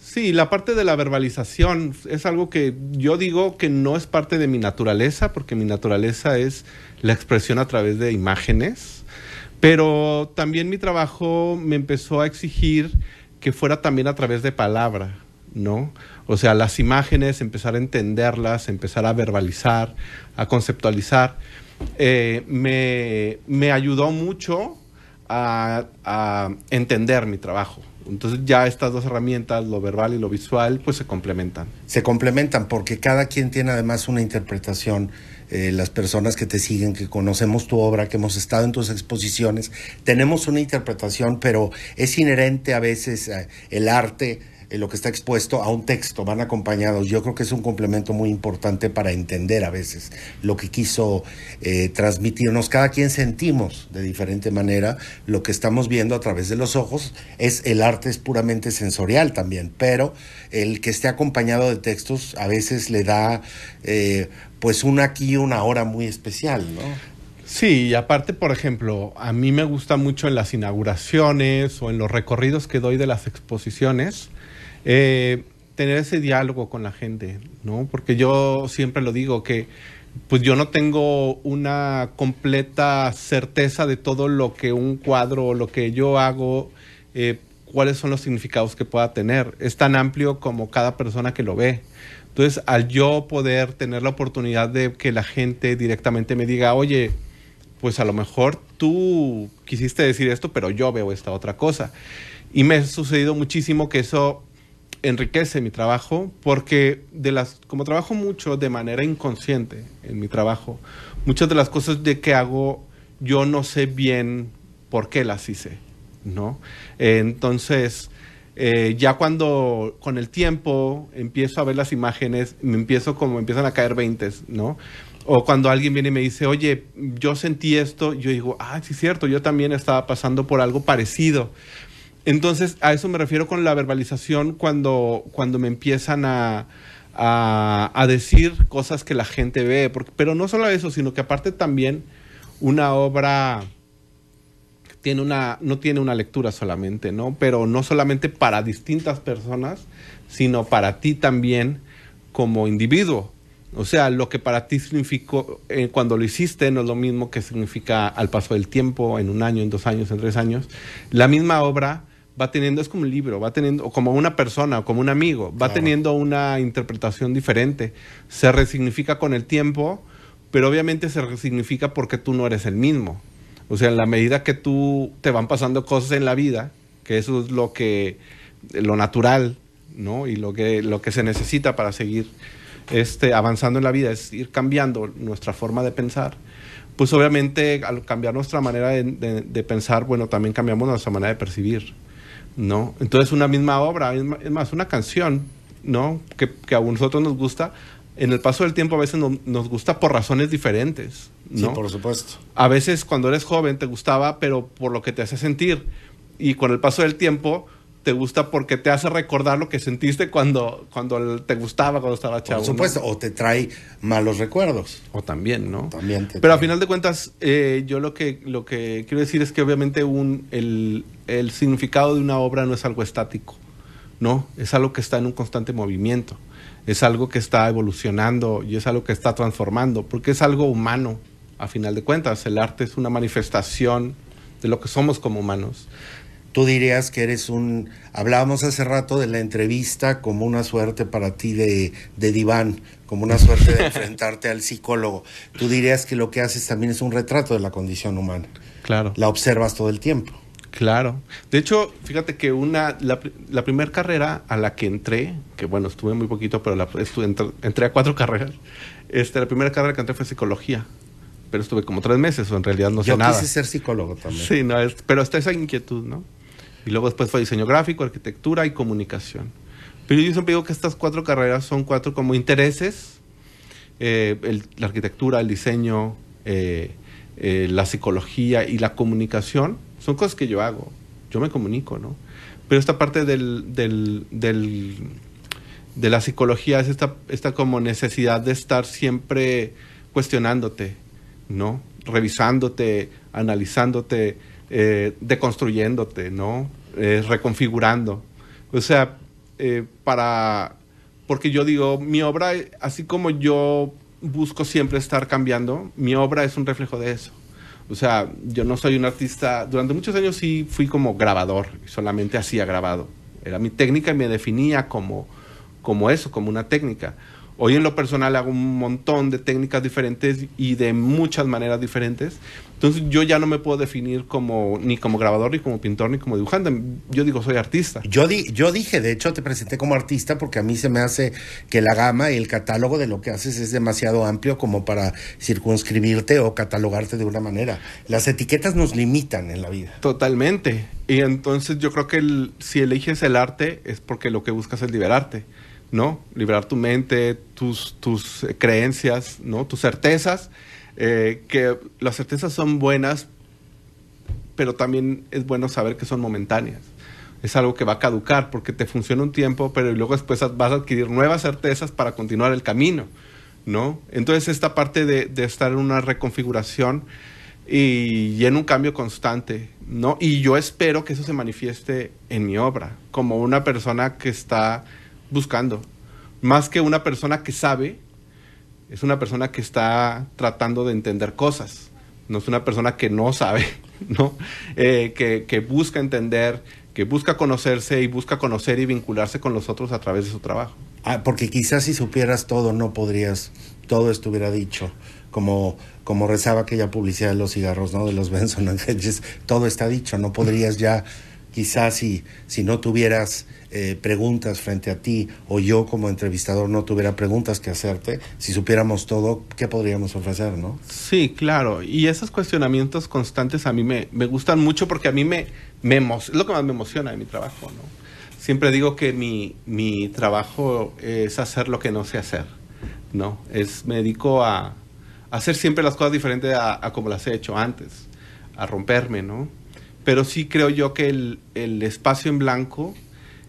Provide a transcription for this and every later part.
Sí, la parte de la verbalización es algo que yo digo que no es parte de mi naturaleza, porque mi naturaleza es la expresión a través de imágenes, pero también mi trabajo me empezó a exigir que fuera también a través de palabra, ¿no? O sea, las imágenes, empezar a entenderlas, empezar a verbalizar, a conceptualizar, me ayudó mucho a entender mi trabajo. Entonces ya estas dos herramientas, lo verbal y lo visual, pues se complementan. Se complementan porque cada quien tiene además una interpretación. Las personas que te siguen, que conocemos tu obra, que hemos estado en tus exposiciones, tenemos una interpretación, pero es inherente a veces el arte, lo que está expuesto a un texto, van acompañados. Yo creo que es un complemento muy importante para entender a veces lo que quiso transmitirnos. Cada quien sentimos de diferente manera lo que estamos viendo a través de los ojos. El arte es puramente sensorial también, pero el que esté acompañado de textos a veces le da pues una aquí y una ahora muy especial, ¿no? Sí, y aparte, por ejemplo, a mí me gusta mucho en las inauguraciones o en los recorridos que doy de las exposiciones, tener ese diálogo con la gente, ¿no? Porque yo siempre lo digo que pues yo no tengo una completa certeza de todo lo que un cuadro o lo que yo hago, cuáles son los significados que pueda tener. Es tan amplio como cada persona que lo ve. Entonces, al yo poder tener la oportunidad de que la gente directamente me diga, oye, pues a lo mejor tú quisiste decir esto, pero yo veo esta otra cosa. Y me ha sucedido muchísimo que eso enriquece mi trabajo, porque como trabajo mucho de manera inconsciente en mi trabajo, muchas de las cosas que hago yo no sé bien por qué las hice, ¿no? Entonces, ya cuando con el tiempo empiezo a ver las imágenes, me empiezan a caer veintes, ¿no? O cuando alguien viene y me dice, oye, yo sentí esto, yo digo, sí es cierto, yo también estaba pasando por algo parecido. Entonces, a eso me refiero con la verbalización cuando me empiezan a decir cosas que la gente ve. Pero no solo eso, sino que aparte también una obra no tiene una lectura solamente, ¿no? Pero no solamente para distintas personas, sino para ti también como individuo. O sea, lo que para ti significó cuando lo hiciste no es lo mismo que significa al paso del tiempo, en 1 año, en 2 años, en 3 años. La misma obra va teniendo, es como un libro, va teniendo, o como una persona, o como un amigo, va teniendo una interpretación diferente. Se resignifica con el tiempo, pero obviamente se resignifica porque tú no eres el mismo. O sea, en la medida que tú te van pasando cosas en la vida, que eso es lo natural, ¿no? Y lo que se necesita para seguir avanzando en la vida, es ir cambiando nuestra forma de pensar. Pues obviamente al cambiar nuestra manera de pensar, bueno, también cambiamos nuestra manera de percibir, ¿no? Entonces una misma obra, es más, una canción, ¿no? Que a nosotros nos gusta, en el paso del tiempo a veces nos gusta por razones diferentes, ¿no? Sí, por supuesto. A veces cuando eres joven te gustaba, pero por lo que te hace sentir. Y con el paso del tiempo te gusta porque te hace recordar lo que sentiste cuando te gustaba, cuando estaba chavo. Por supuesto, ¿no? O te trae malos recuerdos. O también, ¿no? También pero a final de cuentas, yo lo que quiero decir es que obviamente el significado de una obra no es algo estático, ¿no? Es algo que está en un constante movimiento. Es algo que está evolucionando y es algo que está transformando, porque es algo humano, a final de cuentas. El arte es una manifestación de lo que somos como humanos. Tú dirías que hablábamos hace rato de la entrevista como una suerte para ti de diván, como una suerte de enfrentarte al psicólogo. Tú dirías que lo que haces también es un retrato de la condición humana. Claro. La observas todo el tiempo. Claro. De hecho, fíjate que la primera carrera a la que entré, que bueno, estuve muy poquito, pero entré a 4 carreras. La primera carrera que entré fue psicología, pero estuve como 3 meses, o en realidad no sé nada. Yo quise ser psicólogo también. Sí, pero está esa inquietud, ¿no? Y luego después fue diseño gráfico, arquitectura y comunicación. Pero yo siempre digo que estas 4 carreras son 4 como intereses: la arquitectura, el diseño, la psicología y la comunicación. Son cosas que yo hago. Yo me comunico, ¿no? Pero esta parte de la psicología es esta como necesidad de estar siempre cuestionándote, ¿no? Revisándote, analizándote, deconstruyéndote, ¿no? Reconfigurando. O sea, porque yo digo, mi obra, así como yo busco siempre estar cambiando, mi obra es un reflejo de eso. O sea, yo no soy un artista, durante muchos años sí fui como grabador, solamente hacía grabado. Era mi técnica y me definía como eso, como una técnica. Hoy en lo personal hago un montón de técnicas diferentes y de muchas maneras diferentes. Entonces yo ya no me puedo definir ni como grabador, ni como pintor, ni como dibujante. Yo digo, soy artista. Yo dije, de hecho, te presenté como artista porque a mí se me hace que la gama y el catálogo de lo que haces es demasiado amplio como para circunscribirte o catalogarte de una manera. Las etiquetas nos limitan en la vida. Totalmente. Y entonces yo creo que si eliges el arte es porque lo que buscas es liberarte, ¿no? Liberar tu mente, tus creencias, ¿no? Tus certezas, que las certezas son buenas, pero también es bueno saber que son momentáneas. Es algo que va a caducar porque te funciona un tiempo, pero luego después vas a adquirir nuevas certezas para continuar el camino, ¿no? Entonces esta parte de estar en una reconfiguración y en un cambio constante, ¿no? Y yo espero que eso se manifieste en mi obra, como una persona que está buscando, más que una persona que sabe, es una persona que está tratando de entender cosas, no es una persona que no sabe, ¿no? Que busca entender, que busca conocerse y busca conocer y vincularse con los otros a través de su trabajo. Porque quizás si supieras todo no podrías, todo estuviera dicho, como rezaba aquella publicidad de los cigarros, ¿no? De los Benson & Hedges, todo está dicho, no podrías ya, quizás si no tuvieras preguntas frente a ti, o yo como entrevistador no tuviera preguntas que hacerte, si supiéramos todo, ¿qué podríamos ofrecer, no? Sí, claro, y esos cuestionamientos constantes a mí me gustan mucho porque a mí es lo que más me emociona de mi trabajo, ¿no? Siempre digo que mi trabajo es hacer lo que no sé hacer, ¿no? Me dedico a hacer siempre las cosas diferentes a como las he hecho antes, a romperme, ¿no? Pero sí creo yo que el espacio en blanco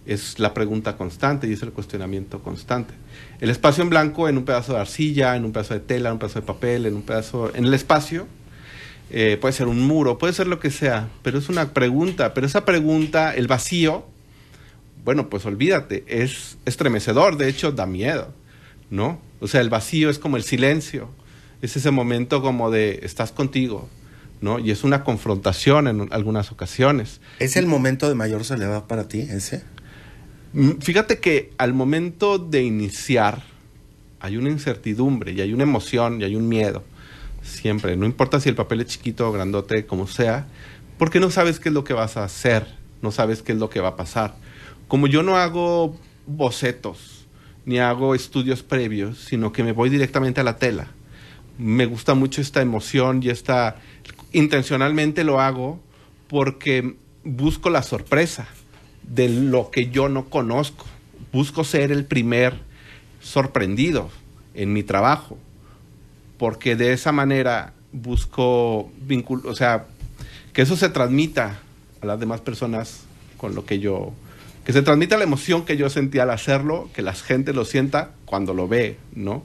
es la pregunta constante y es el cuestionamiento constante. El espacio en blanco en un pedazo de arcilla, en un pedazo de tela, en un pedazo de papel, en el espacio, puede ser un muro, puede ser lo que sea, pero es una pregunta. Pero esa pregunta, el vacío, bueno, pues olvídate, es estremecedor, de hecho da miedo, ¿no? O sea, el vacío es como el silencio, es ese momento como de estás contigo, ¿no? Y es una confrontación en algunas ocasiones. ¿Es el momento de mayor soledad para ti, ese? Fíjate que al momento de iniciar hay una incertidumbre y hay una emoción y hay un miedo. Siempre, no importa si el papel es chiquito o grandote, como sea, porque no sabes qué es lo que vas a hacer, no sabes qué es lo que va a pasar. Como yo no hago bocetos, ni hago estudios previos, sino que me voy directamente a la tela. Me gusta mucho esta emoción y intencionalmente lo hago porque busco la sorpresa de lo que yo no conozco. Busco ser el primer sorprendido en mi trabajo, porque de esa manera busco o sea, que eso se transmita a las demás personas con lo que se transmita la emoción que yo sentí al hacerlo, que la gente lo sienta cuando lo ve, ¿no?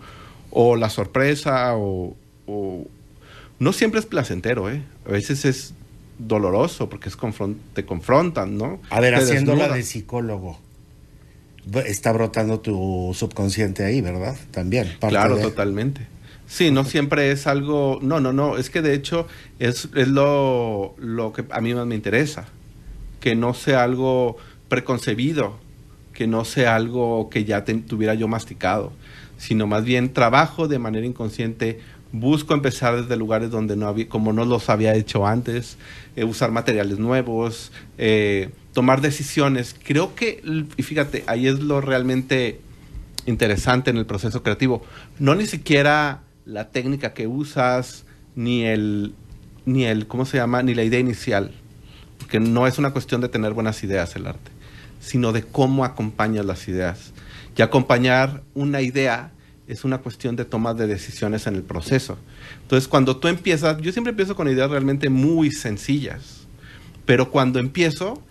O la sorpresa, o no siempre es placentero, ¿eh? A veces es doloroso porque te confrontan, ¿no? A ver, te haciéndola desnudan. de psicólogo, está brotando tu subconsciente ahí, ¿verdad? También. Claro, totalmente. Sí, no siempre es algo... No, es que de hecho es lo que a mí más me interesa. Que no sea algo preconcebido, que no sea algo que ya tuviera yo masticado, sino más bien trabajo de manera inconsciente, busco empezar desde lugares donde no había, como no los había hecho antes, usar materiales nuevos, tomar decisiones. Creo que, y fíjate, ahí es lo realmente interesante en el proceso creativo. No ni siquiera la técnica que usas, ni el ¿cómo se llama? Ni la idea inicial. Porque no es una cuestión de tener buenas ideas el arte, sino de cómo acompañas las ideas. Y acompañar una idea es una cuestión de toma de decisiones en el proceso. Entonces, cuando tú empiezas, yo siempre empiezo con ideas realmente muy sencillas, pero cuando empiezo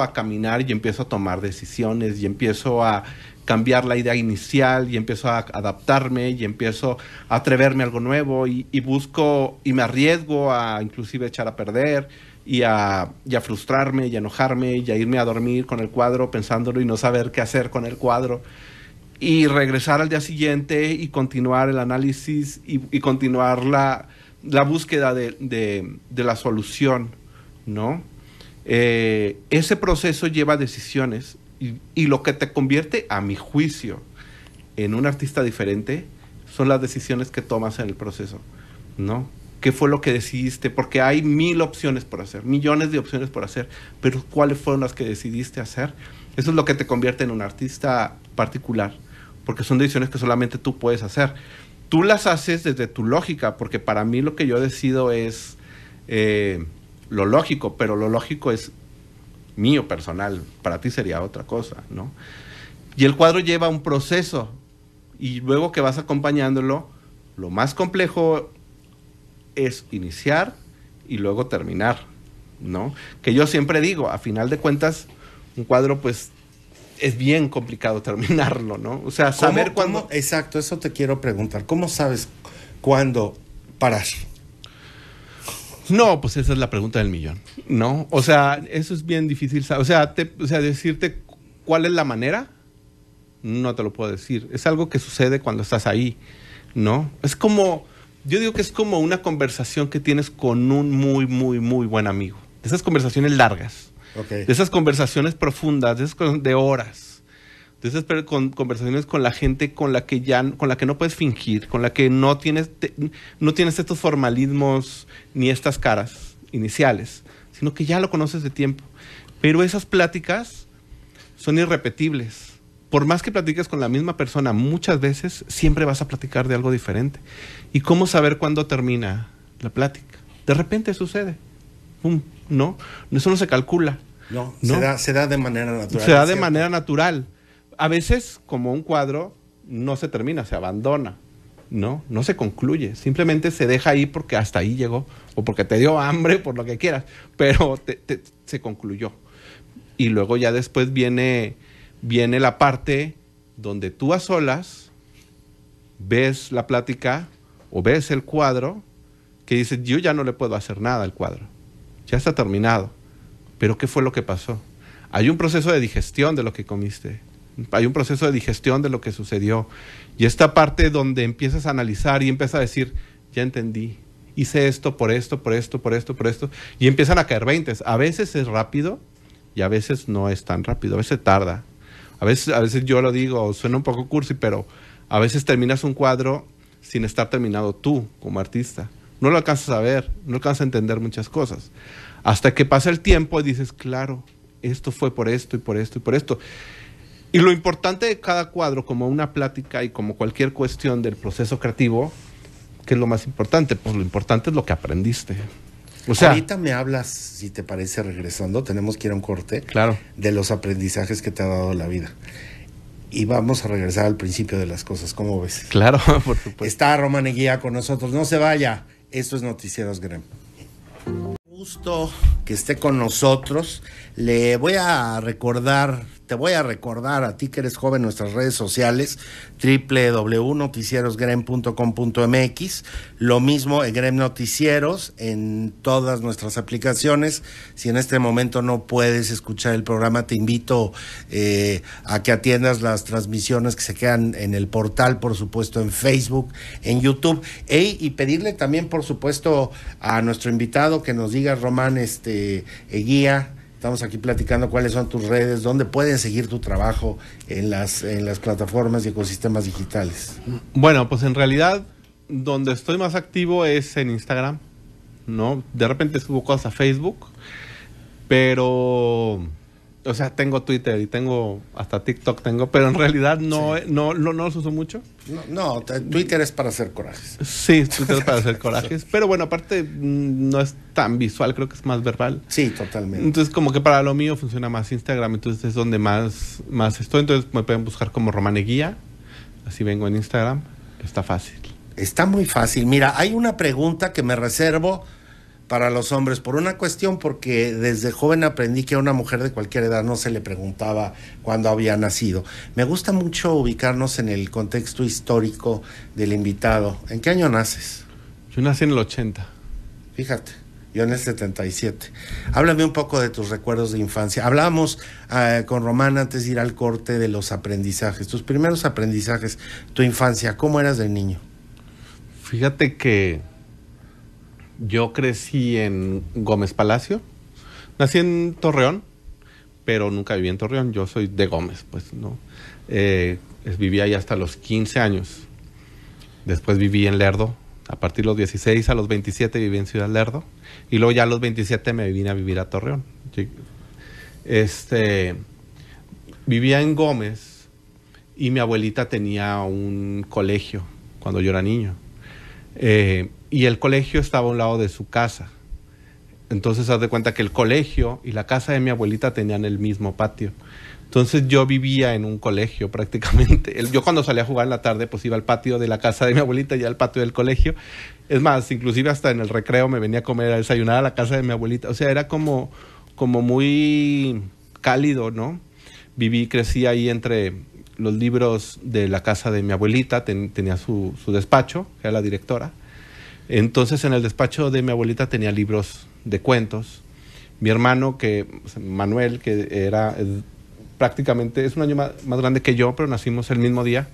a caminar y empiezo a tomar decisiones y empiezo a cambiar la idea inicial y empiezo a adaptarme y empiezo a atreverme a algo nuevo y busco y me arriesgo a inclusive echar a perder y a frustrarme y a enojarme y a irme a dormir con el cuadro pensándolo y no saber qué hacer con el cuadro y regresar al día siguiente y continuar el análisis y continuar la búsqueda de la solución, ¿no? Ese proceso lleva decisiones y lo que te convierte, a mi juicio, en un artista diferente son las decisiones que tomas en el proceso, ¿no? ¿Qué fue lo que decidiste? Porque hay 1000 opciones por hacer, millones de opciones por hacer, pero ¿cuáles fueron las que decidiste hacer? Eso es lo que te convierte en un artista particular, porque son decisiones que solamente tú puedes hacer. Tú las haces desde tu lógica, porque para mí lo que yo decido es lo lógico, pero lo lógico es mío, personal. Para ti sería otra cosa, ¿no? Y el cuadro lleva un proceso, y luego que vas acompañándolo, lo más complejo es iniciar y luego terminar, ¿no? Que yo siempre digo, a final de cuentas, un cuadro, pues, es bien complicado terminarlo, ¿no? O sea, saber cuándo... Exacto, eso te quiero preguntar. ¿Cómo sabes cuándo parar? No, pues esa es la pregunta del millón, ¿no? O sea, eso es bien difícil. O sea, decirte cuál es la manera, no te lo puedo decir. Es algo que sucede cuando estás ahí, ¿no? Es como... Yo digo que es como una conversación que tienes con un muy, muy, muy buen amigo. De esas conversaciones largas. Okay. De esas conversaciones profundas, de horas. De esas conversaciones con la gente con la que no puedes fingir, con la que no tienes estos formalismos ni estas caras iniciales, sino que ya lo conoces de tiempo. Pero esas pláticas son irrepetibles. Por más que platiques con la misma persona, muchas veces siempre vas a platicar de algo diferente. ¿Y cómo saber cuándo termina la plática? De repente sucede. ¿No? Eso no se calcula. No. Se da de manera natural. Se da de manera natural. A veces, como un cuadro, no se termina, se abandona. No se concluye. Simplemente se deja ahí porque hasta ahí llegó. O porque te dio hambre, por lo que quieras. Pero se concluyó. Y luego ya después viene la parte donde tú a solas ves la plática o ves el cuadro que dices, yo ya no le puedo hacer nada al cuadro. Ya está terminado. Pero ¿qué fue lo que pasó? Hay un proceso de digestión de lo que comiste. Hay un proceso de digestión de lo que sucedió. Y esta parte donde empiezas a analizar y empiezas a decir, ya entendí. Hice esto por esto, por esto, por esto, por esto. Y empiezan a caer veintes. A veces es rápido y a veces no es tan rápido. A veces tarda. A veces yo lo digo, suena un poco cursi, pero a veces terminas un cuadro sin estar terminado tú como artista. No lo alcanzas a ver, no alcanzas a entender muchas cosas. Hasta que pasa el tiempo y dices, claro, esto fue por esto y por esto y por esto. Y lo importante de cada cuadro, como una plática y como cualquier cuestión del proceso creativo, ¿qué es lo más importante? Pues lo importante es lo que aprendiste. O sea, ahorita me hablas, si te parece, regresando, tenemos que ir a un corte, claro, de los aprendizajes que te ha dado la vida. Y vamos a regresar al principio de las cosas, ¿cómo ves? Claro, por supuesto. Está Román Eguía con nosotros, no se vaya. Esto es Noticieros Grem. Gusto que esté con nosotros. Te voy a recordar a ti que eres joven nuestras redes sociales, www.noticierosgrem.com.mx, lo mismo en Grem Noticieros en todas nuestras aplicaciones. Si en este momento no puedes escuchar el programa, te invito a que atiendas las transmisiones que se quedan en el portal, por supuesto en Facebook, en YouTube, y pedirle también, por supuesto, a nuestro invitado que nos diga, Román Eguía, estamos aquí platicando cuáles son tus redes, dónde pueden seguir tu trabajo en las plataformas y ecosistemas digitales. Bueno, pues en realidad donde estoy más activo es en Instagram, ¿no? De repente subo cosas a Facebook, pero, o sea, tengo Twitter y tengo hasta TikTok pero en realidad no los uso mucho. Twitter es para hacer corajes. Sí, Twitter es para hacer corajes, pero bueno, aparte no es tan visual, creo que es más verbal. Sí, totalmente. Entonces como que para lo mío funciona más Instagram, entonces es donde más estoy, entonces me pueden buscar como Román Eguía, así vengo en Instagram, está fácil. Está muy fácil. Mira, hay una pregunta que me reservo para los hombres, por una cuestión, porque desde joven aprendí que a una mujer de cualquier edad no se le preguntaba cuándo había nacido. Me gusta mucho ubicarnos en el contexto histórico del invitado. ¿En qué año naces? Yo nací en el 80. Fíjate, Yo en el 77. Háblame un poco de tus recuerdos de infancia. Hablábamos con Román antes de ir al corte de los aprendizajes. Tus primeros aprendizajes, tu infancia, ¿cómo eras de niño? Fíjate que yo crecí en Gómez Palacio. Nací en Torreón, pero nunca viví en Torreón. Yo soy de Gómez, pues, ¿no? Viví ahí hasta los 15 años. Después viví en Lerdo. A partir de los 16 a los 27 viví en Ciudad Lerdo. Y luego ya a los 27 me vine a vivir a Torreón. Vivía en Gómez y mi abuelita tenía un colegio cuando yo era niño. Y el colegio estaba a un lado de su casa. Entonces, haz de cuenta que el colegio y la casa de mi abuelita tenían el mismo patio. Entonces, yo vivía en un colegio prácticamente. Yo cuando salía a jugar en la tarde, pues iba al patio de la casa de mi abuelita y al patio del colegio. Es más, inclusive hasta en el recreo me venía a comer, a desayunar a la casa de mi abuelita. O sea, era como muy cálido, ¿no? Crecí ahí entre los libros de la casa de mi abuelita. Tenía su despacho, que era la directora. Entonces, en el despacho de mi abuelita tenía libros de cuentos. Mi hermano, Manuel, que era prácticamente, es un año más grande que yo, pero nacimos el mismo día,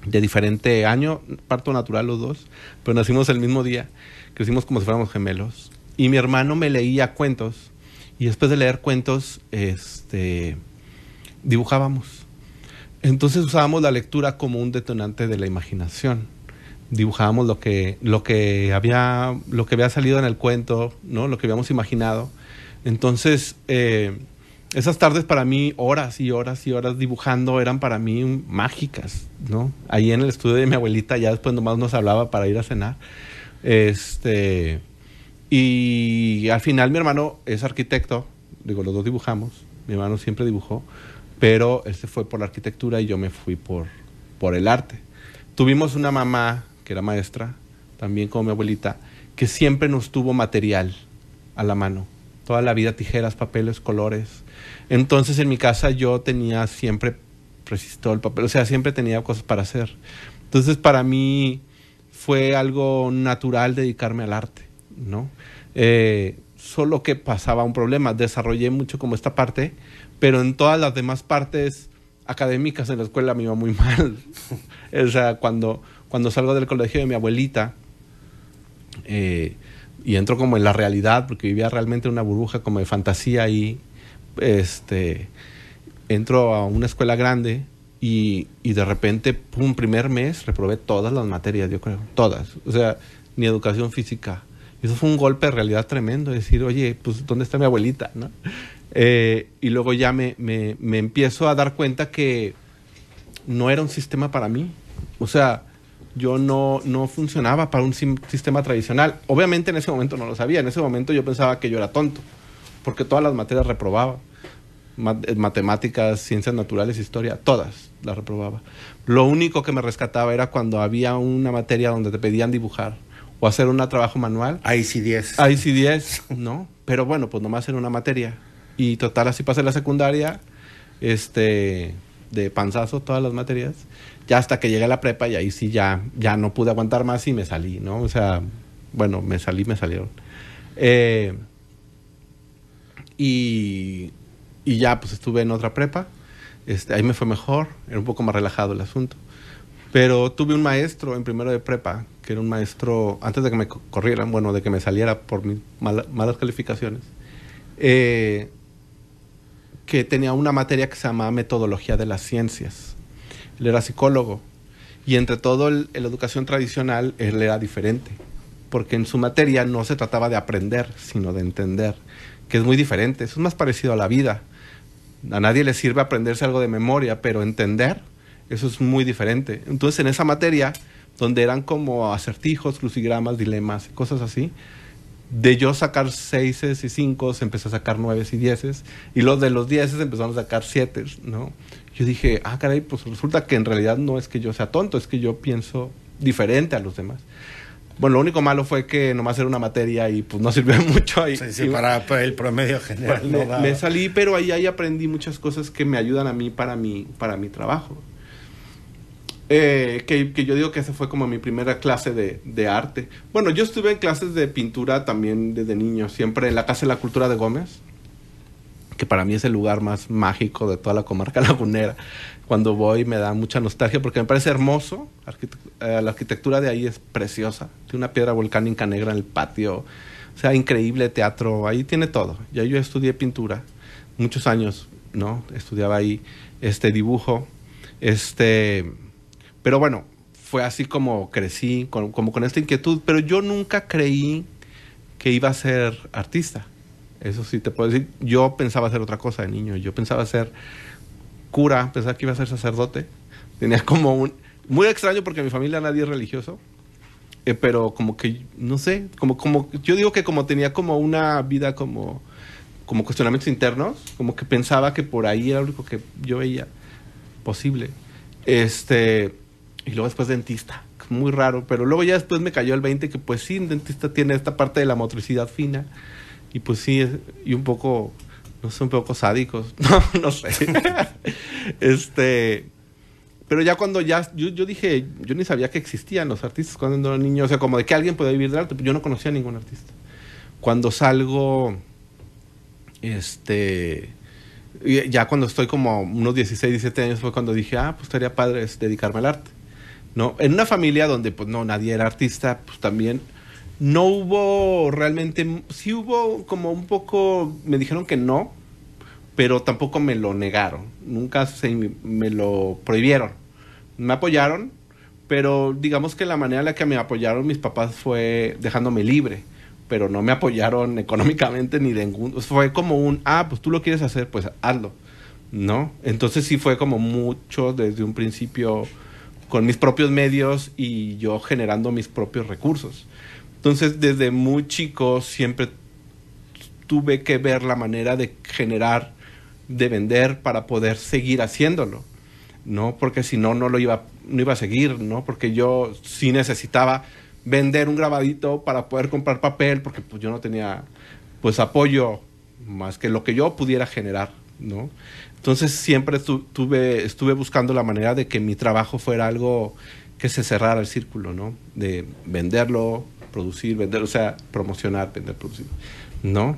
de diferente año, parto natural los dos, pero nacimos el mismo día, crecimos como si fuéramos gemelos. Y mi hermano me leía cuentos, y después de leer cuentos, dibujábamos. Entonces usábamos la lectura como un detonante de la imaginación. Dibujábamos lo que había salido en el cuento, ¿no? Lo que habíamos imaginado. Entonces, esas tardes para mí, horas y horas y horas dibujando, eran para mí mágicas, ¿no? Ahí en el estudio de mi abuelita, ya después nomás nos hablaba para ir a cenar. Y al final mi hermano es arquitecto, los dos dibujamos, mi hermano siempre dibujó, pero él se fue por la arquitectura y yo me fui por el arte. Tuvimos una mamá que era maestra, también como mi abuelita, que siempre nos tuvo material a la mano. Toda la vida tijeras, papeles, colores. Entonces en mi casa yo tenía siempre resistor, papel, o sea, siempre tenía cosas para hacer. Entonces para mí fue algo natural dedicarme al arte, ¿no? Solo que pasaba un problema. Desarrollé mucho como esta parte, pero en todas las demás partes académicas en la escuela me iba muy mal. O sea, cuando salgo del colegio de mi abuelita y entro como en la realidad, porque vivía realmente en una burbuja como de fantasía, y entro a una escuela grande y de repente, pum, primer mes reprobé todas las materias, yo creo, todas. O sea, ni educación física. Eso fue un golpe de realidad tremendo, decir, oye, pues, ¿dónde está mi abuelita, no? Y luego ya me empiezo a dar cuenta que no era un sistema para mí. O sea, yo no funcionaba para un sistema tradicional. Obviamente en ese momento no lo sabía. En ese momento yo pensaba que yo era tonto, porque todas las materias reprobaba. Matemáticas, ciencias naturales, historia, todas las reprobaba. Lo único que me rescataba era cuando había una materia donde te pedían dibujar o hacer un trabajo manual. Ahí sí 10. Ahí sí 10, ¿no? Pero bueno, pues nomás era una materia. Y total, así pasé la secundaria, de panzazo todas las materias, ya hasta que llegué a la prepa, y ahí sí ya no pude aguantar más y me salí, ¿no? O sea, bueno, me salieron. Y ya pues estuve en otra prepa, ahí me fue mejor, era un poco más relajado el asunto. Pero tuve un maestro en primero de prepa, que era un maestro, antes de que me corrieran, bueno, de que me saliera por mis malas calificaciones, que tenía una materia que se llamaba Metodología de las Ciencias. Él era psicólogo, y entre todo la educación tradicional, él era diferente, porque en su materia no se trataba de aprender, sino de entender, que es muy diferente. Eso es más parecido a la vida. A nadie le sirve aprenderse algo de memoria, pero entender, eso es muy diferente. Entonces, en esa materia, donde eran como acertijos, crucigramas, dilemas, cosas así, de yo sacar 6 y 5, empecé a sacar 9 y 10, y los de los 10 empezaron a sacar 7, ¿no? Yo dije, caray, pues resulta que en realidad no es que yo sea tonto, es que yo pienso diferente a los demás. Bueno, lo único malo fue que nomás era una materia y pues no sirvió mucho ahí. Sí, para el promedio general. Me salí, pero ahí aprendí muchas cosas que me ayudan a mí para mi trabajo. Que yo digo que esa fue como mi primera clase de arte. Bueno, yo estuve en clases de pintura también desde niño, siempre en la Casa de la Cultura de Gómez, que para mí es el lugar más mágico de toda la comarca lagunera. Cuando voy me da mucha nostalgia porque me parece hermoso. La arquitectura de ahí es preciosa. Tiene una piedra volcánica negra en el patio. O sea, increíble teatro. Ahí tiene todo. Ya yo estudié pintura muchos años, ¿no? Estudiaba ahí dibujo. Pero bueno, fue así como crecí, como con esta inquietud. Pero yo nunca creí que iba a ser artista. Eso sí te puedo decir. Yo pensaba hacer otra cosa de niño. Yo pensaba ser cura, pensaba que iba a ser sacerdote. Tenía como un... Muy extraño porque en mi familia nadie es religioso. Pero como que, no sé, como yo digo que como tenía como una vida como cuestionamientos internos, como que pensaba que por ahí era lo único que yo veía posible. Y luego después dentista. Muy raro, pero luego ya después me cayó el 20 que pues sí, un dentista tiene esta parte de la motricidad fina. Y pues sí, y un poco, no sé, un poco sádicos. No sé. Pero ya cuando yo dije, yo ni sabía que existían los artistas cuando era niño. O sea, como de que alguien podía vivir del arte. Yo no conocía a ningún artista. Cuando salgo, ya cuando estoy como unos 16, 17 años fue cuando dije, pues estaría padre dedicarme al arte. ¿No? En una familia donde pues no, nadie era artista, pues también no hubo realmente, sí hubo como un poco, me dijeron que no, pero tampoco me lo negaron, nunca me lo prohibieron. Me apoyaron, pero digamos que la manera en la que me apoyaron mis papás fue dejándome libre, pero no me apoyaron económicamente ni de ningún, fue como pues tú lo quieres hacer, pues hazlo, ¿no? Entonces sí fue como mucho desde un principio con mis propios medios y yo generando mis propios recursos. Entonces, desde muy chico siempre tuve que ver la manera de generar, de vender para poder seguir haciéndolo, ¿no? Porque si no, no iba a seguir, ¿no? Porque yo sí necesitaba vender un grabadito para poder comprar papel, porque pues yo no tenía pues apoyo más que lo que yo pudiera generar, ¿no? Entonces siempre estuve buscando la manera de que mi trabajo fuera algo que se cerrara el círculo, ¿no? De venderlo, producir, vender, o sea, promocionar, vender, producir, ¿no?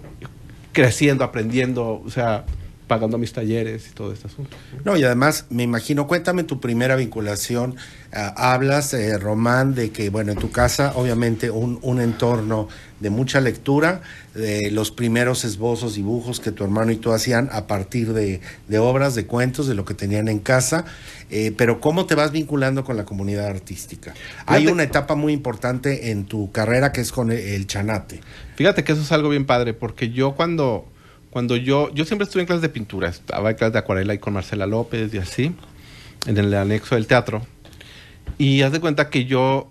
Creciendo, aprendiendo, o sea, pagando mis talleres y todo este asunto. No, y además, me imagino, cuéntame tu primera vinculación. Hablas, Román, de que, bueno, en tu casa, obviamente, un entorno de mucha lectura, de los primeros esbozos, dibujos que tu hermano y tú hacían a partir de obras, de cuentos, de lo que tenían en casa. Pero ¿cómo te vas vinculando con la comunidad artística? Hay una etapa muy importante en tu carrera que es con el chanate. Fíjate que eso es algo bien padre, porque yo cuando yo siempre estuve en clases de pintura, estaba en clases de acuarela y con Marcela López y así, en el anexo del teatro. Y haz de cuenta que yo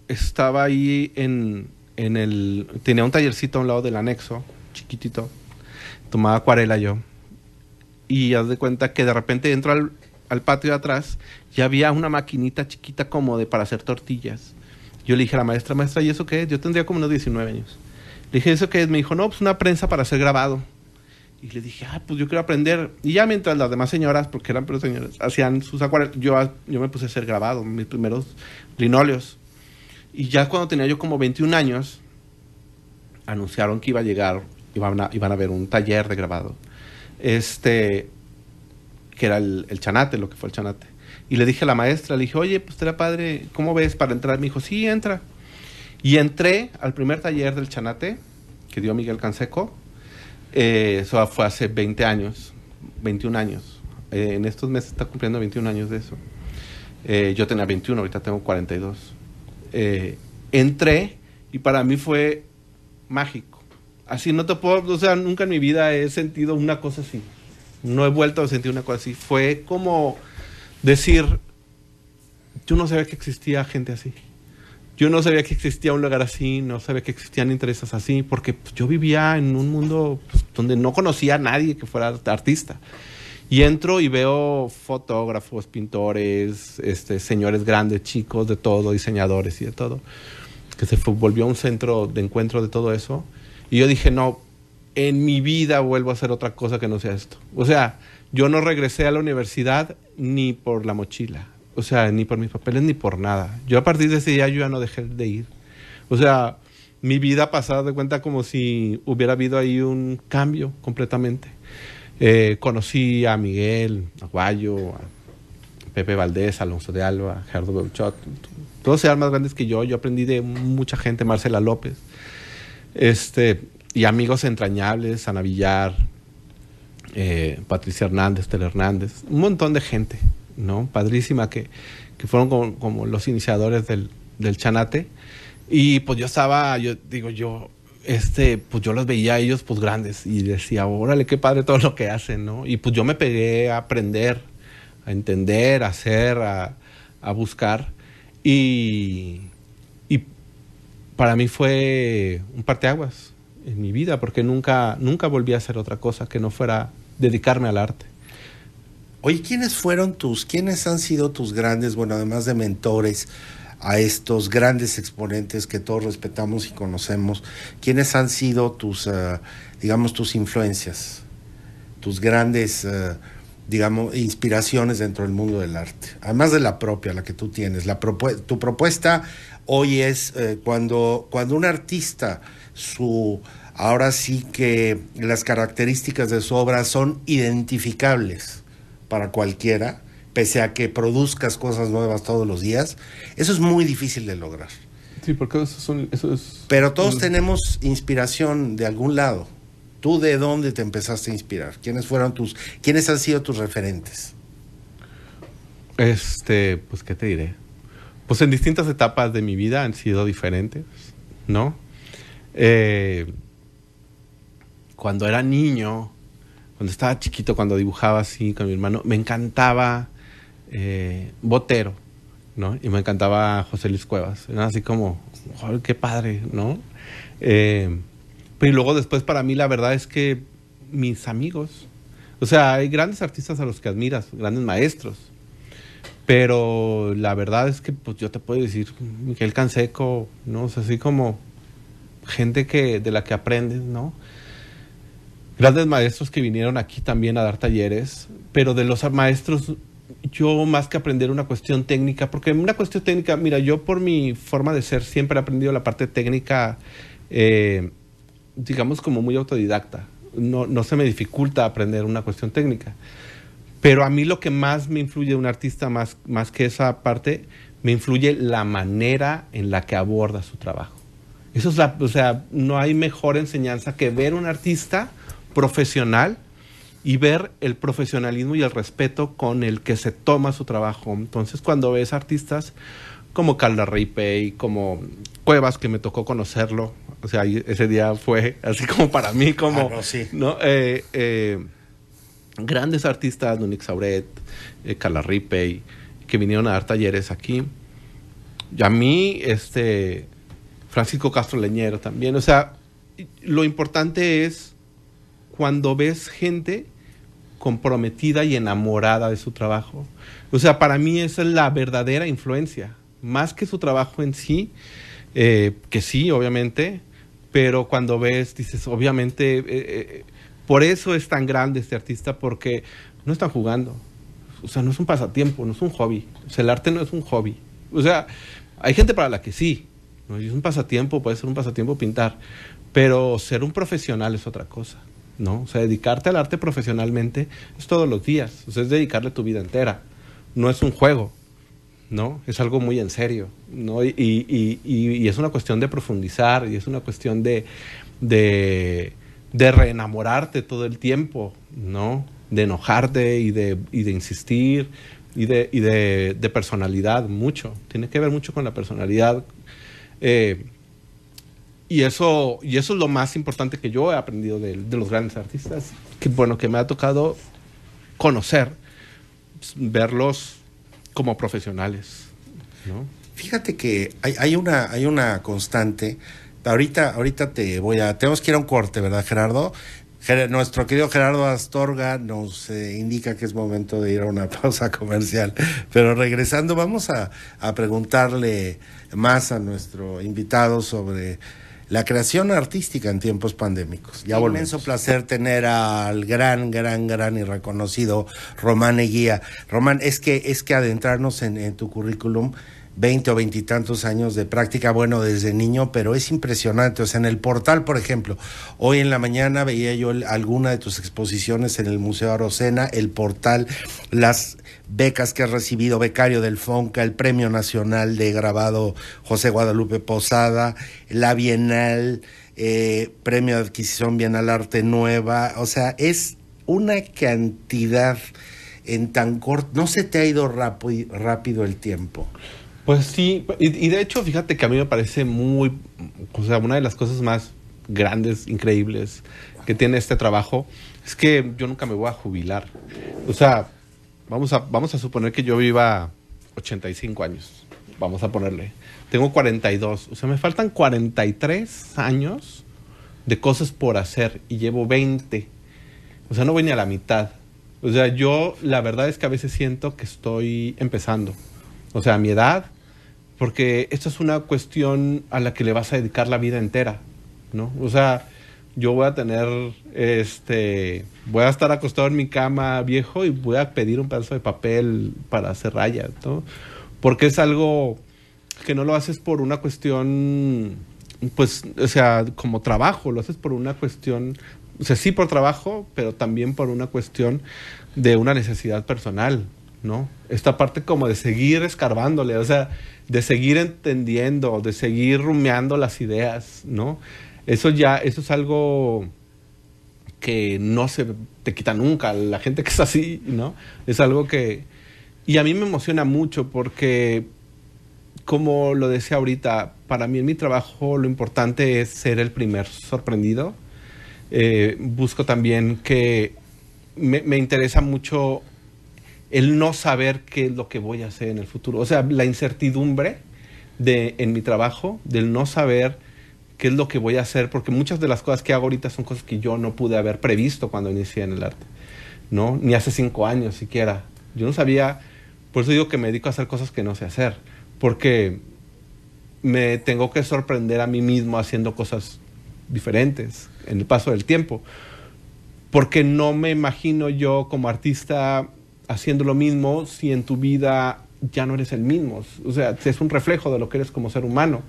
estaba ahí tenía un tallercito a un lado del anexo, chiquitito, tomaba acuarela yo. Y haz de cuenta que de repente entro al patio de atrás y había una maquinita chiquita como para hacer tortillas. Yo le dije a la maestra, ¿y eso qué es? Yo tendría como unos 19 años. Le dije, ¿eso qué es? Me dijo, no, pues una prensa para hacer grabado. Y le dije, pues yo quiero aprender. Y ya mientras las demás señoras, porque eran pero señoras, hacían sus acuarelas, yo me puse a hacer grabado, mis primeros linóleos. Y ya cuando tenía yo como 21 años, anunciaron que iba a llegar, iban a ver un taller de grabado. Que era el chanate, lo que fue el chanate. Y le dije a la maestra, le dije, oye, pues era padre, ¿cómo ves para entrar? Me dijo, sí, entra. Y entré al primer taller del chanate que dio Miguel Canseco. Eso fue hace 20 años, 21 años. En estos meses está cumpliendo 21 años de eso. Yo tenía 21, ahorita tengo 42. Entré y para mí fue mágico. Así no te puedo, o sea, nunca en mi vida he sentido una cosa así. No he vuelto a sentir una cosa así. Fue como decir, yo no sabía que existía gente así. Yo no sabía que existía un lugar así, no sabía que existían intereses así, porque pues, yo vivía en un mundo pues, donde no conocía a nadie que fuera artista. Y entro y veo fotógrafos, pintores, señores grandes, chicos, de todo, diseñadores y de todo, que se volvió un centro de encuentro de todo eso. Y yo dije, no, en mi vida vuelvo a hacer otra cosa que no sea esto. O sea, yo no regresé a la universidad ni por la mochila. O sea, ni por mis papeles ni por nada. Yo a partir de ese día yo ya no dejé de ir. O sea, mi vida pasada de cuenta como si hubiera habido ahí un cambio completamente. Conocí a Miguel, a Guayo, a Pepe Valdés, Alonso de Alba, Gerardo Beuchot. Todos eran más grandes que yo. Yo aprendí de mucha gente, Marcela López. Y amigos entrañables, Ana Villar, Patricia Hernández, Tel Hernández. Un montón de gente, ¿no? Padrísima que fueron como los iniciadores del chanate. Y pues yo pues yo los veía a ellos pues grandes y decía, órale, qué padre todo lo que hacen, ¿no? Y pues yo me pegué a aprender, a entender, a hacer, a buscar. Y para mí fue un parteaguas en mi vida, porque nunca volví a hacer otra cosa que no fuera dedicarme al arte. Oye, ¿quiénes han sido tus grandes, bueno, además de mentores, a estos grandes exponentes que todos respetamos y conocemos, quiénes han sido tus, digamos, tus influencias, tus grandes, digamos, inspiraciones dentro del mundo del arte? Además de la propia, la que tú tienes. Tu propuesta hoy es cuando un artista, ahora sí que las características de su obra son identificables para cualquiera, pese a que produzcas cosas nuevas todos los días. Eso es muy difícil de lograr. Sí, porque eso es... Pero todos tenemos inspiración de algún lado. ¿Tú de dónde te empezaste a inspirar? ¿Quiénes han sido tus referentes? Pues, ¿qué te diré? Pues en distintas etapas de mi vida han sido diferentes, ¿no? Cuando era niño, cuando estaba chiquito, cuando dibujaba así con mi hermano, me encantaba Botero, ¿no? Y me encantaba José Luis Cuevas. Era así como, joder, qué padre, ¿no? Pero luego después para mí la verdad es que mis amigos, o sea, hay grandes artistas a los que admiras, grandes maestros, pero la verdad es que pues yo te puedo decir Miguel Canseco, ¿no? O sea, así como gente de la que aprendes, ¿no? Grandes maestros que vinieron aquí también a dar talleres, pero de los maestros yo más que aprender una cuestión técnica, porque una cuestión técnica, mira, yo por mi forma de ser siempre he aprendido la parte técnica, digamos como muy autodidacta. No se me dificulta aprender una cuestión técnica. Pero a mí lo que más me influye de un artista, más que esa parte, me influye la manera en la que aborda su trabajo. Eso es o sea, no hay mejor enseñanza que ver un artista profesional y ver el profesionalismo y el respeto con el que se toma su trabajo. Entonces, cuando ves artistas como Carla Ripey, como Cuevas, que me tocó conocerlo, o sea, ese día fue así como para mí, como, sí, ¿no? Grandes artistas, Nonix Sauret, Carla Ripey, que vinieron a dar talleres aquí. Y a mí, Francisco Castro Leñero también. O sea, lo importante es cuando ves gente comprometida y enamorada de su trabajo. O sea, para mí esa es la verdadera influencia, más que su trabajo en sí, que sí, obviamente, pero cuando ves, dices, obviamente, por eso es tan grande este artista, porque no están jugando. O sea, no es un pasatiempo, no es un hobby. O sea, el arte no es un hobby. O sea, hay gente para la que sí, ¿no? Y es un pasatiempo, puede ser un pasatiempo pintar, pero ser un profesional es otra cosa, ¿no? O sea, dedicarte al arte profesionalmente es todos los días. O sea, es dedicarle tu vida entera. No es un juego, ¿no? Es algo muy en serio, ¿no? Y es una cuestión de profundizar, y es una cuestión de reenamorarte todo el tiempo, ¿no? De enojarte y de insistir y de personalidad, mucho. Tiene que ver mucho con la personalidad. Y eso es lo más importante que yo he aprendido de los grandes artistas, que bueno, que me ha tocado conocer, verlos como profesionales, ¿no? Fíjate que hay una constante. Ahorita tenemos que ir a un corte, ¿verdad, Gerardo? Nuestro querido Gerardo Astorga nos indica que es momento de ir a una pausa comercial. Pero regresando, vamos a preguntarle más a nuestro invitado sobre la creación artística en tiempos pandémicos. Ya volvemos. Inmenso placer tener al gran y reconocido Román Eguía. Román, es que adentrarnos en tu currículum, 20 o 20 y tantos años de práctica, bueno, desde niño, pero es impresionante. O sea, en el portal, por ejemplo, hoy en la mañana veía yo alguna de tus exposiciones en el Museo Arocena, el portal, las becas que has recibido, becario del FONCA, el Premio Nacional de Grabado José Guadalupe Posada, la Bienal, Premio de Adquisición Bienal Arte Nueva. O sea, es una cantidad en tan corto. ¿No se te ha ido rápido el tiempo? Pues sí, y de hecho, fíjate que a mí me parece una de las cosas más grandes, increíbles que tiene este trabajo, es que yo nunca me voy a jubilar. O sea, vamos a suponer que yo viva 85 años, vamos a ponerle. Tengo 42, o sea, me faltan 43 años de cosas por hacer y llevo 20. O sea, no voy ni a la mitad. O sea, yo la verdad es que a veces siento que estoy empezando. O sea, a mi edad, porque esto es una cuestión a la que le vas a dedicar la vida entera, ¿no? O sea, yo voy a tener, voy a estar acostado en mi cama viejo y voy a pedir un pedazo de papel para hacer rayas, ¿no? Porque es algo que no lo haces por una cuestión, pues, o sea, como trabajo, lo haces por una cuestión, o sea, sí por trabajo, pero también por una cuestión de una necesidad personal, ¿no? Esta parte como de seguir escarbándole, o sea, de seguir entendiendo, de seguir rumiando las ideas, ¿no? Eso es algo que no se te quita nunca, la gente que es así, ¿no? Es algo que... Y a mí me emociona mucho porque, como lo decía ahorita, para mí en mi trabajo lo importante es ser el primer sorprendido. Busco también que me interesa mucho el no saber qué es lo que voy a hacer en el futuro. O sea, la incertidumbre en mi trabajo, del no saber qué es lo que voy a hacer, porque muchas de las cosas que hago ahorita son cosas que yo no pude haber previsto cuando inicié en el arte, ¿no? Ni hace 5 años siquiera. Yo no sabía, por eso digo que me dedico a hacer cosas que no sé hacer, porque me tengo que sorprender a mí mismo haciendo cosas diferentes en el paso del tiempo, porque no me imagino yo como artista haciendo lo mismo si en tu vida ya no eres el mismo. O sea, es un reflejo de lo que eres como ser humano.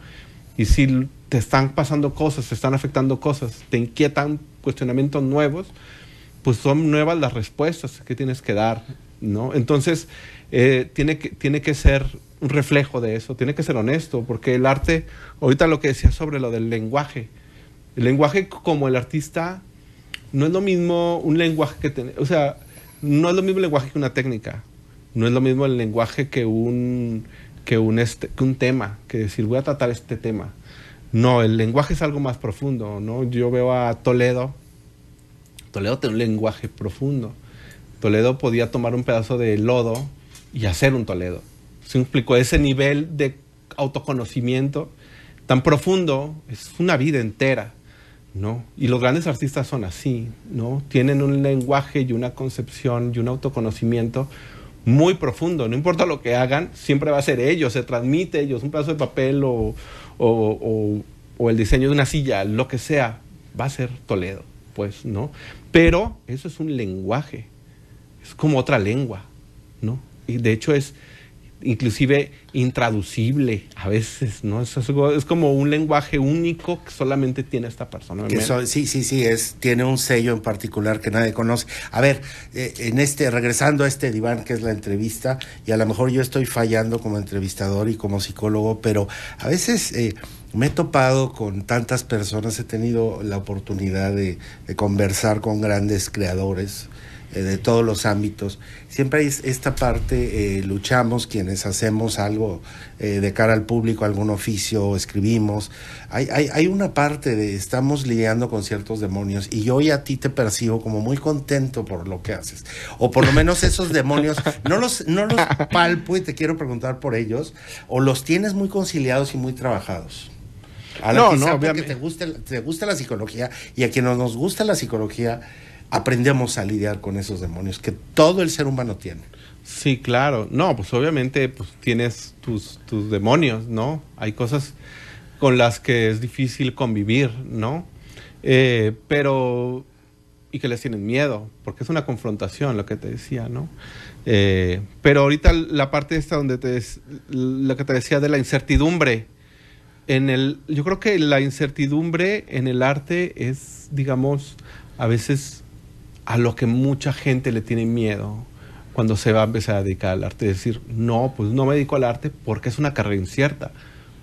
Y si te están pasando cosas, te están afectando cosas, te inquietan cuestionamientos nuevos, pues son nuevas las respuestas que tienes que dar, ¿no? Entonces, tiene que ser un reflejo de eso, tiene que ser honesto, porque el arte, ahorita lo que decía sobre lo del lenguaje, el lenguaje como el artista no es lo mismo un lenguaje o sea, no es lo mismo el lenguaje que una técnica, no es lo mismo el lenguaje que un tema, que decir, voy a tratar este tema. No, el lenguaje es algo más profundo, ¿no? Yo veo a Toledo tiene un lenguaje profundo. Toledo podía tomar un pedazo de lodo y hacer un Toledo. ¿Se me explicó? Ese nivel de autoconocimiento tan profundo es una vida entera, ¿no? Y los grandes artistas son así, ¿no? Tienen un lenguaje y una concepción y un autoconocimiento muy profundo. No importa lo que hagan, siempre va a ser ellos, se transmite ellos, un pedazo de papel o el diseño de una silla, lo que sea, va a ser Toledo, pues, ¿no? Pero eso es un lenguaje, es como otra lengua, ¿no? Y de hecho es inclusive intraducible a veces, ¿no? Es como un lenguaje único que solamente tiene esta persona. Tiene un sello en particular que nadie conoce. A ver, regresando a este diván que es la entrevista, y a lo mejor yo estoy fallando como entrevistador y como psicólogo, pero a veces me he topado con tantas personas, he tenido la oportunidad de conversar con grandes creadores de todos los ámbitos. Siempre hay esta parte, luchamos quienes hacemos algo de cara al público, algún oficio, escribimos. Hay una parte de estamos lidiando con ciertos demonios, y yo hoy a ti te percibo como muy contento por lo que haces, o por lo menos esos demonios no los palpo y te quiero preguntar por ellos, o los tienes muy conciliados y muy trabajados. Porque te gusta la psicología, y a quienes nos gusta la psicología aprendemos a lidiar con esos demonios que todo el ser humano tiene. Sí, claro. No, pues obviamente pues tienes tus demonios, ¿no? Hay cosas... con las que es difícil convivir, ¿no? Pero, y que les tienen miedo, porque es una confrontación, lo que te decía, ¿no? Pero ahorita la parte esta donde lo que te decía de la incertidumbre, yo creo que la incertidumbre en el arte es, digamos, a veces a lo que mucha gente le tiene miedo cuando se va a empezar a dedicar al arte. Decir, no, pues no me dedico al arte porque es una carrera incierta.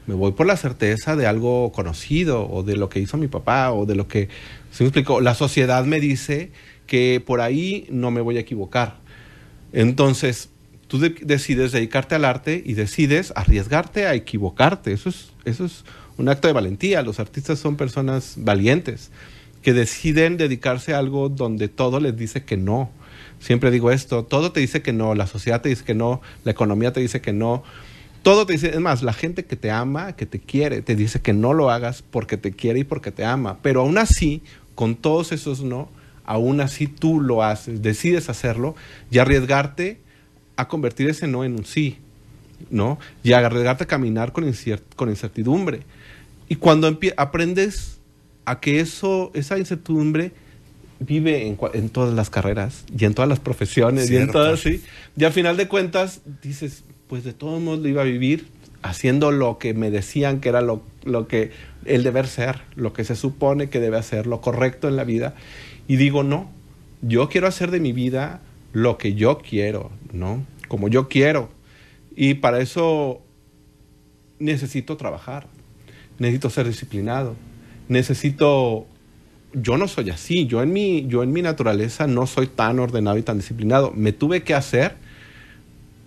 Me voy por la certeza de algo conocido, o de lo que hizo mi papá, o de lo que, ¿sí me explico? La sociedad me dice que por ahí no me voy a equivocar. Entonces, tú decides dedicarte al arte y decides arriesgarte a equivocarte. Eso es un acto de valentía. Los artistas son personas valientes que deciden dedicarse a algo donde todo les dice que no. Siempre digo esto, todo te dice que no, la sociedad te dice que no, la economía te dice que no, todo te dice, es más, la gente que te ama, que te quiere, te dice que no lo hagas porque te quiere y porque te ama. Pero aún así, con todos esos no, aún así tú lo haces, decides hacerlo y arriesgarte a convertir ese no en un sí, ¿no? Y a arriesgarte a caminar con incertidumbre. Y cuando aprendes a que esa incertidumbre vive en todas las carreras y en todas las profesiones, y en todas, sí. Y al final de cuentas dices, pues de todos modos lo iba a vivir haciendo lo que me decían que era lo que el deber ser, lo que se supone que debe hacer, lo correcto en la vida. Y digo, no, yo quiero hacer de mi vida lo que yo quiero, ¿no? Como yo quiero. Y para eso necesito trabajar, necesito ser disciplinado, yo no soy así, yo en mi naturaleza no soy tan ordenado y tan disciplinado. Me tuve que hacer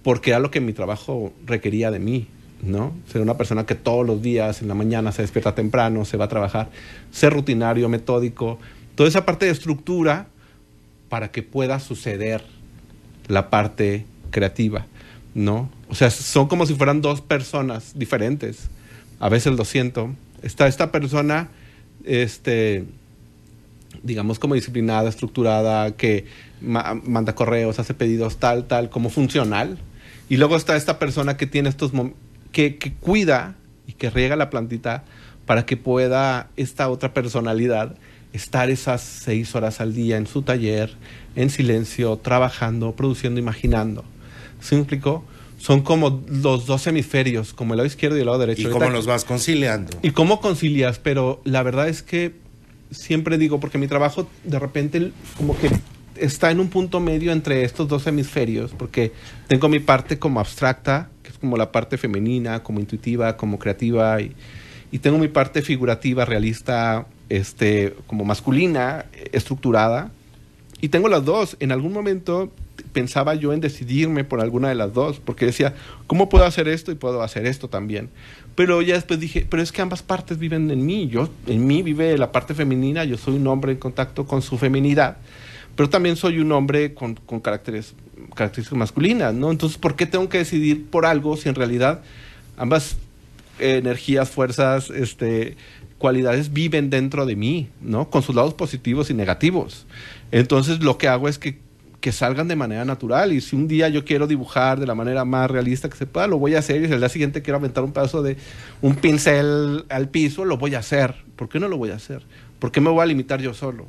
porque era lo que mi trabajo requería de mí, ¿no? Ser una persona que todos los días en la mañana se despierta temprano, se va a trabajar, ser rutinario, metódico, toda esa parte de estructura para que pueda suceder la parte creativa, ¿no? O sea, son como si fueran dos personas diferentes. A veces lo siento. Está esta persona, digamos, como disciplinada, estructurada, que manda correos, hace pedidos, tal, como funcional. Y luego está esta persona que tiene que cuida y que riega la plantita para que pueda esta otra personalidad estar esas 6 horas al día en su taller, en silencio, trabajando, produciendo, imaginando. ¿Sí me explicó? Son como los dos hemisferios, como el lado izquierdo y el lado derecho. ¿Y cómo los vas conciliando? ¿Y cómo concilias? Pero la verdad es que siempre digo, porque mi trabajo de repente como que está en un punto medio entre estos dos hemisferios, porque tengo mi parte como abstracta, que es como la parte femenina, como intuitiva, como creativa, y tengo mi parte figurativa, realista, como masculina, estructurada, y tengo las dos. En algún momento pensaba yo en decidirme por alguna de las dos, porque decía, ¿cómo puedo hacer esto y puedo hacer esto también? Pero ya después dije, pero es que ambas partes viven en mí. En mí vive la parte femenina, yo soy un hombre en contacto con su feminidad, pero también soy un hombre con características masculinas, ¿no? Entonces, ¿por qué tengo que decidir por algo si en realidad ambas energías, fuerzas, cualidades viven dentro de mí, ¿no? Con sus lados positivos y negativos. Entonces, lo que hago es que salgan de manera natural, y si un día yo quiero dibujar de la manera más realista que se pueda, lo voy a hacer, y si el día siguiente quiero aventar un pedazo de un pincel al piso, lo voy a hacer. ¿Por qué no lo voy a hacer? ¿Por qué me voy a limitar yo solo?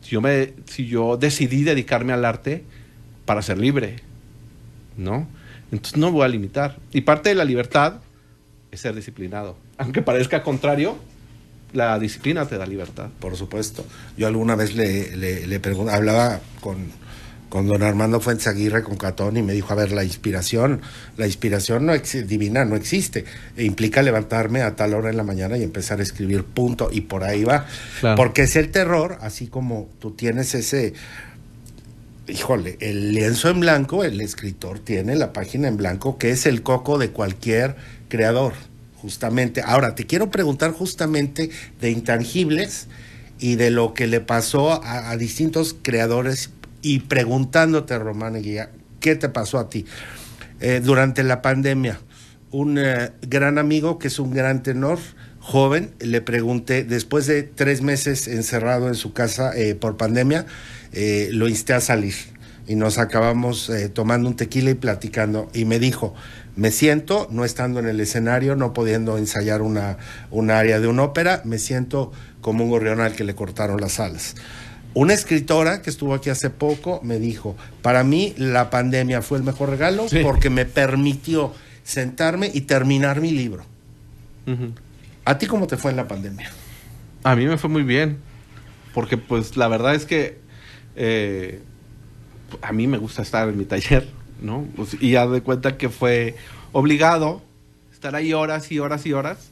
Si yo decidí dedicarme al arte para ser libre, ¿no? Entonces no me voy a limitar. Y parte de la libertad es ser disciplinado. Aunque parezca contrario, la disciplina te da libertad. Por supuesto. Yo alguna vez le pregunté, hablaba con don Armando Fuentes Aguirre, con Catón, y me dijo, a ver, la inspiración divina no existe. Implica levantarme a tal hora en la mañana y empezar a escribir, punto, y por ahí va. Claro. Porque es el terror, así como tú tienes el lienzo en blanco, el escritor tiene la página en blanco, que es el coco de cualquier creador, justamente. Ahora, te quiero preguntar justamente de intangibles y de lo que le pasó a distintos creadores, y preguntándote, Román Eguía, ¿qué te pasó a ti? Durante la pandemia, un gran amigo que es un gran tenor, joven, le pregunté, después de 3 meses encerrado en su casa por pandemia, lo insté a salir. y nos acabamos tomando un tequila y platicando, y me dijo, me siento, no estando en el escenario, no pudiendo ensayar una área de una ópera, me siento como un gorrión al que le cortaron las alas. Una escritora que estuvo aquí hace poco me dijo, para mí la pandemia fue el mejor regalo, sí, porque me permitió sentarme y terminar mi libro. Uh-huh. ¿A ti cómo te fue en la pandemia? A mí me fue muy bien, porque pues la verdad es que a mí me gusta estar en mi taller, ¿no? Pues, y ya de cuenta que fue obligado estar ahí horas y horas y horas.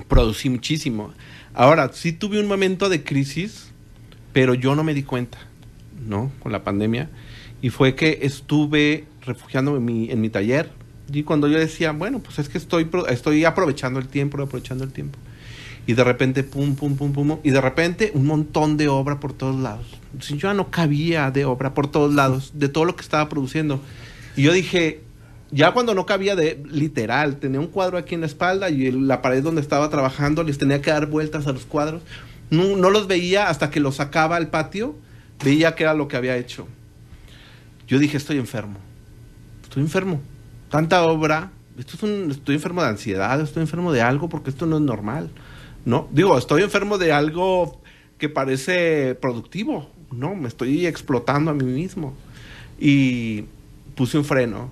Producí muchísimo. Ahora, sí tuve un momento de crisis, pero yo no me di cuenta, ¿no? Con la pandemia. Y fue que estuve refugiándome en mi taller. Y cuando yo decía, bueno, pues es que estoy aprovechando el tiempo. Y de repente, pum. Y de repente, un montón de obra por todos lados. Yo ya no cabía de obra por todos lados, de todo lo que estaba produciendo. Y yo dije, ya cuando no cabía literal, tenía un cuadro aquí en la espalda y la pared donde estaba trabajando, les tenía que dar vueltas a los cuadros. No los veía hasta que los sacaba al patio, veía qué era lo que había hecho. Yo dije, estoy enfermo. Tanta obra, estoy enfermo de ansiedad, estoy enfermo de algo porque esto no es normal, ¿no? Digo, estoy enfermo de algo que parece productivo, ¿no? Me estoy explotando a mí mismo. Y puse un freno,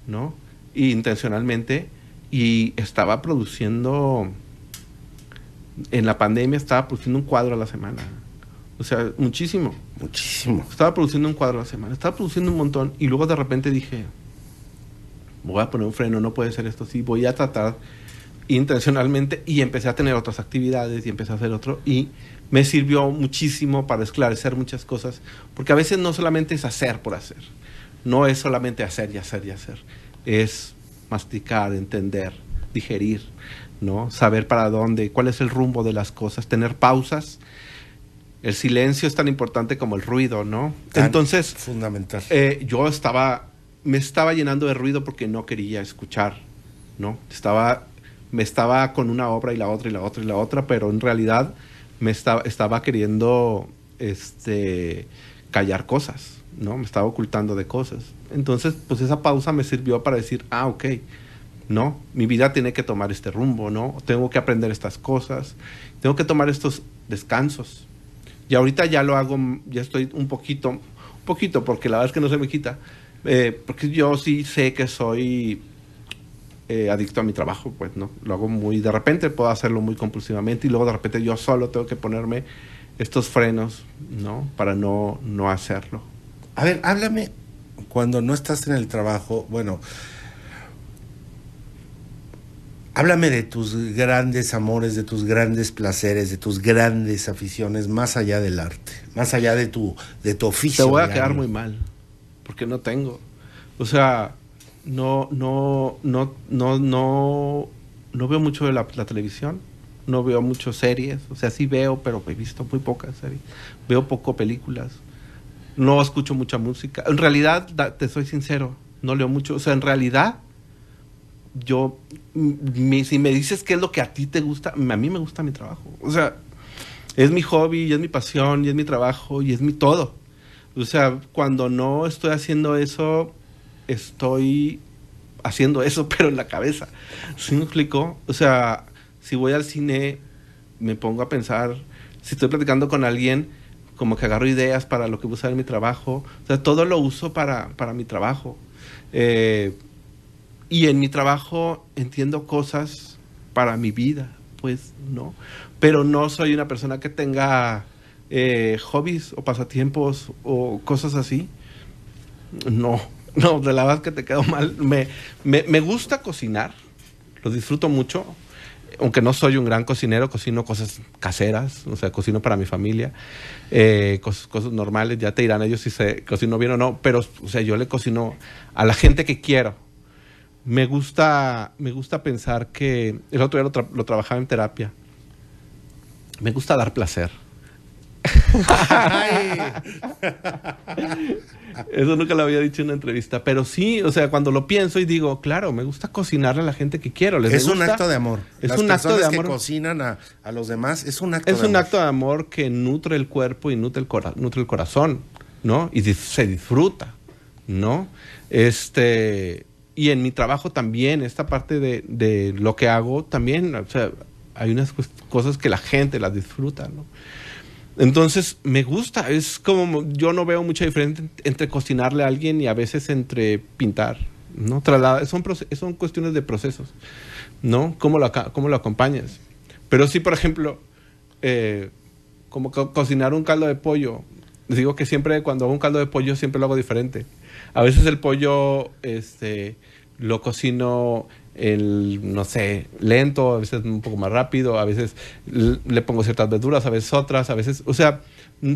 ¿no? Y intencionalmente, y estaba produciendo, en la pandemia estaba produciendo un cuadro a la semana. O sea, muchísimo. Estaba produciendo un cuadro a la semana, estaba produciendo un montón, y luego de repente dije, voy a poner un freno, no puede ser esto así, voy a tratar intencionalmente, y empecé a tener otras actividades, y empecé a hacer otro, y me sirvió muchísimo para esclarecer muchas cosas, porque a veces no solamente es hacer por hacer, no es solamente hacer y hacer y hacer, es masticar, entender, digerir, ¿no? Saber para dónde, cuál es el rumbo de las cosas, tener pausas. El silencio es tan importante como el ruido, ¿no? Entonces, fundamental. Me estaba llenando de ruido porque no quería escuchar, ¿no? Me estaba con una obra y la otra, pero en realidad me estaba queriendo callar cosas, ¿no? Me estaba ocultando de cosas. Entonces, pues esa pausa me sirvió para decir, ok, ¿no? Mi vida tiene que tomar este rumbo, ¿no? Tengo que aprender estas cosas, tengo que tomar estos descansos. Y ahorita ya lo hago, ya estoy un poquito, porque la verdad es que no se me quita. Porque yo sí sé que soy adicto a mi trabajo, pues, ¿no? Lo hago de repente puedo hacerlo muy compulsivamente, y luego de repente yo solo tengo que ponerme estos frenos, ¿no? Para no hacerlo. A ver, háblame cuando no estás en el trabajo, bueno, háblame de tus grandes amores, de tus grandes placeres, de tus grandes aficiones, más allá del arte, más allá de tu oficio. Te voy a quedar muy mal, porque no tengo. O sea, no veo mucho de la televisión, no veo mucho series, o sea, sí veo, pero he visto muy pocas series. Veo poco películas, no escucho mucha música. En realidad, te soy sincero, no leo mucho. O sea, en realidad, si me dices qué es lo que a ti te gusta, a mí me gusta mi trabajo. O sea, es mi hobby, y es mi pasión, y es mi trabajo, y es mi todo. O sea, cuando no estoy haciendo eso, estoy haciendo eso, pero en la cabeza. ¿Sí me explico? O sea, si voy al cine, me pongo a pensar. Si estoy platicando con alguien, como que agarro ideas para lo que voy a usar en mi trabajo. O sea, todo lo uso para mi trabajo. Y en mi trabajo entiendo cosas para mi vida, pues, ¿no? Pero no soy una persona que tenga hobbies o pasatiempos o cosas así. No, de la verdad que te quedo mal. Me gusta cocinar, lo disfruto mucho, aunque no soy un gran cocinero, cocino cosas caseras, o sea, cocino para mi familia, cosas normales, ya te dirán ellos si se cocino bien o no, pero, o sea, yo le cocino a la gente que quiero. Me gusta pensar que, el otro día lo trabajaba en terapia, me gusta dar placer. Eso nunca lo había dicho en una entrevista, pero sí, o sea, cuando lo pienso y digo, claro, me gusta cocinarle a la gente que quiero. Es un acto de amor. Es un acto de amor. Que cocinan a los demás, es un acto de amor. Es un acto de amor que nutre el cuerpo y nutre el corazón. ¿no? Y se disfruta, ¿no? Y en mi trabajo también, esta parte de lo que hago también, o sea, hay unas cosas que la gente las disfruta, ¿no? Entonces, me gusta, es como, yo no veo mucha diferencia entre cocinarle a alguien y a veces entre pintar, ¿no? Son cuestiones de procesos, ¿no? ¿Cómo lo acompañas? Pero sí, por ejemplo, como cocinar un caldo de pollo, les digo que siempre cuando hago un caldo de pollo siempre lo hago diferente. A veces el pollo, lo cocino no sé, lento, a veces un poco más rápido, a veces le pongo ciertas verduras, a veces otras, a veces, o sea,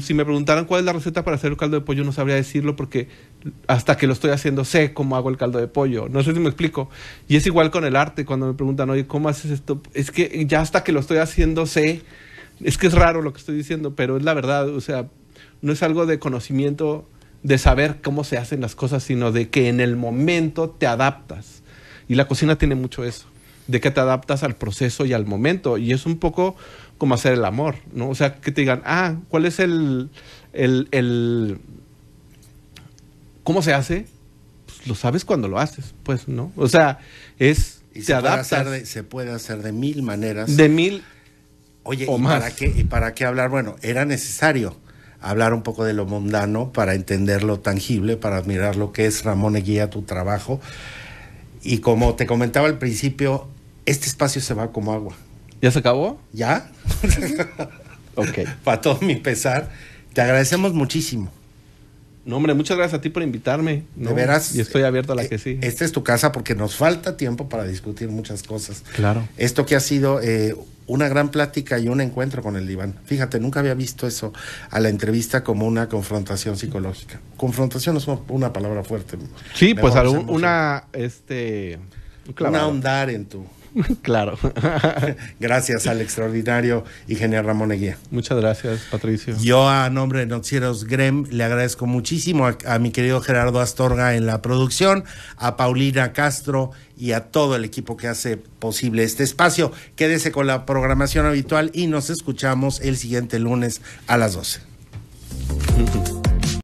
si me preguntaran cuál es la receta para hacer el caldo de pollo, no sabría decirlo porque hasta que lo estoy haciendo sé cómo hago el caldo de pollo. No sé si me explico. Y es igual con el arte, cuando me preguntan, oye, ¿cómo haces esto? Es que ya hasta que lo estoy haciendo sé. Es que es raro lo que estoy diciendo, pero es la verdad, o sea, no es algo de conocimiento, de saber cómo se hacen las cosas, sino de que en el momento te adaptas. Y la cocina tiene mucho eso, de que te adaptas al proceso y al momento. Y es un poco como hacer el amor, ¿no? O sea, que te digan, ¿cuál es ¿cómo se hace? Pues lo sabes cuando lo haces, pues, ¿no? O sea, te adaptas. Se puede hacer de mil maneras. De mil. Oye, o más. ¿Para qué hablar? Bueno, era necesario hablar un poco de lo mundano para entender lo tangible, para admirar lo que es Ramón Eguía, tu trabajo. Y como te comentaba al principio, este espacio se va como agua. ¿Ya se acabó? ¿Ya? Ok. Para todo mi pesar, te agradecemos muchísimo. No, hombre, muchas gracias a ti por invitarme, ¿no? De veras. Y estoy abierto a la que sí. Esta es tu casa porque nos falta tiempo para discutir muchas cosas. Claro. Esto que ha sido una gran plática y un encuentro con el diván. Fíjate, nunca había visto eso a la entrevista como una confrontación psicológica. Confrontación es una palabra fuerte. Sí, pues una ahondar en tu... Claro. Gracias al extraordinario ingeniero Ramón Eguía. Muchas gracias, Patricio. Yo, a nombre de Noticieros Grem, le agradezco muchísimo a mi querido Gerardo Astorga en la producción, a Paulina Castro y a todo el equipo que hace posible este espacio. Quédese con la programación habitual y nos escuchamos el siguiente lunes a las 12.